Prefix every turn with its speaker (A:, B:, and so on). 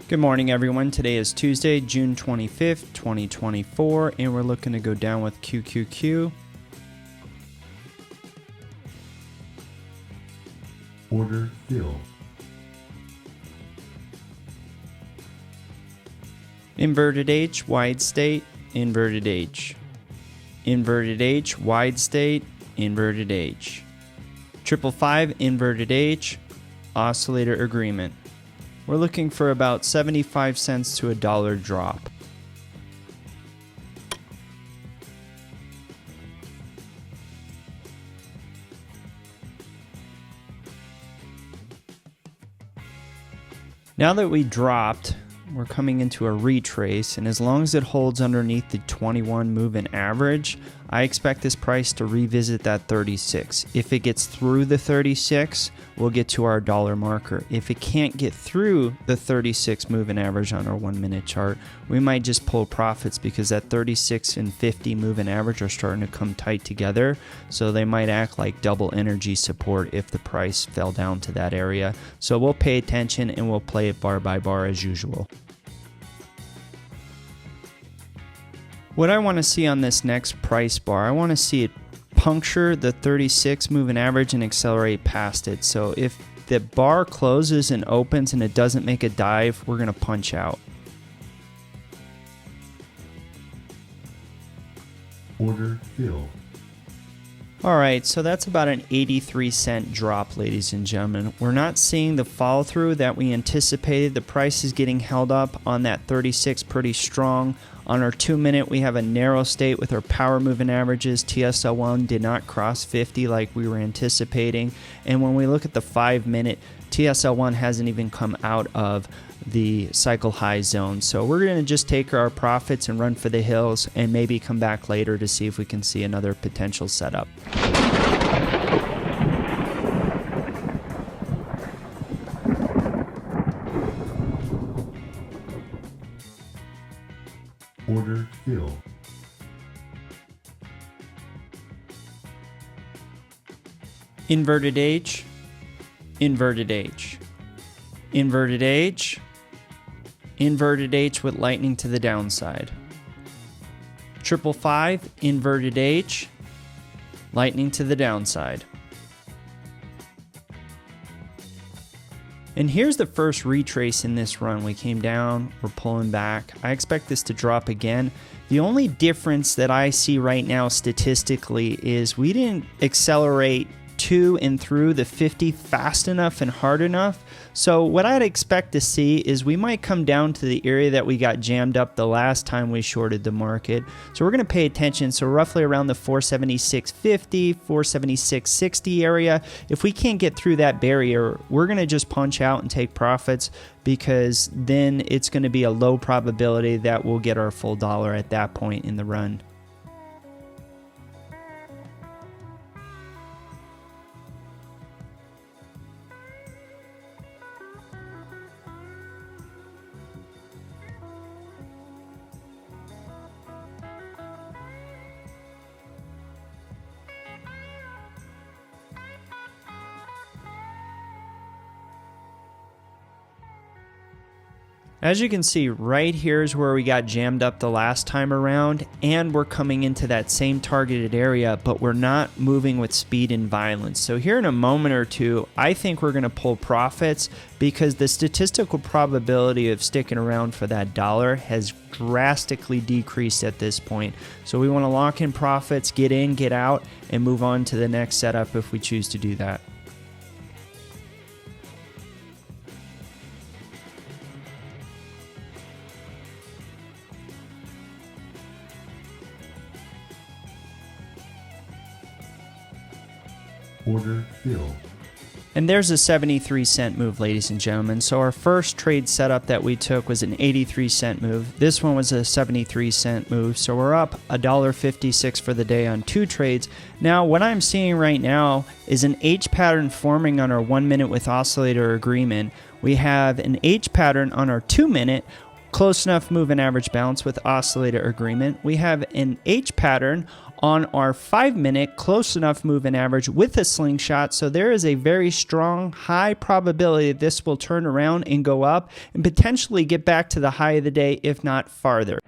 A: Good morning, everyone. Today is Tuesday, June 25th, 2024, and we're looking to go down with QQQ.
B: Order fill.
A: Inverted H, wide state, inverted H. Inverted H, wide state, inverted H. 555, inverted H, oscillator agreement. We're looking for about 75 cents to $1 drop. Now that we dropped, we're coming into a retrace, and as long as it holds underneath the 21 moving average, I expect this price to revisit that 36. If it gets through the 36, we'll get to our dollar marker. If it can't get through the 36 moving average on our 1 minute chart, we might just pull profits because that 36 and 50 moving average are starting to come tight together, so they might act like double energy support if the price fell down to that area. So we'll pay attention and we'll play it bar by bar as usual. What I want to see on this next price bar, I want to see it puncture the 36 moving average and accelerate past it. So if the bar closes and opens and it doesn't make a dive, we're going to punch out.
B: Order fill.
A: Alright, so that's about an 83-cent drop, ladies and gentlemen. We're not seeing the follow through that we anticipated. The price is getting held up on that 36 pretty strong. On our 2 minute, we have a narrow state with our power moving averages. TSL1 did not cross 50 like we were anticipating. And when we look at the 5 minute, TSL1 hasn't even come out of the cycle high zone. So we're going to just take our profits and run for the hills and maybe come back later to see if we can see another potential setup.
B: Order fill.
A: Inverted H, inverted H, inverted H, inverted H with lightning to the downside. 555, inverted H, lightning to the downside. And here's the first retrace in this run. We came down, we're pulling back. I expect this to drop again. The only difference that I see right now statistically is we didn't accelerate to and through the 50 fast enough and hard enough. So what I'd expect to see is we might come down to the area that we got jammed up the last time we shorted the market. So we're going to pay attention. So roughly around the 476.50, 476.60 area. If we can't get through that barrier, we're going to just punch out and take profits, because then it's going to be a low probability that we'll get our full dollar at that point in the run. As you can see, right here is where we got jammed up the last time around, and we're coming into that same targeted area, but we're not moving with speed and violence. So here in a moment or two, I think we're going to pull profits because the statistical probability of sticking around for that dollar has drastically decreased at this point. So we want to lock in profits, get in, get out, and move on to the next setup if we choose to do that.
B: Order fill.
A: And there's a 73-cent move, ladies and gentlemen. So our first trade setup that we took was an 83-cent move. This one was a 73-cent move. So we're up $1.56 for the day on 2 trades. Now, what I'm seeing right now is an H pattern forming on our 1 minute with oscillator agreement. We have an H pattern on our 2 minute close enough moving average bounce with oscillator agreement. We have an H pattern on our 5-minute close enough moving average with a slingshot. So there is a very strong, high probability that this will turn around and go up and potentially get back to the high of the day, if not farther.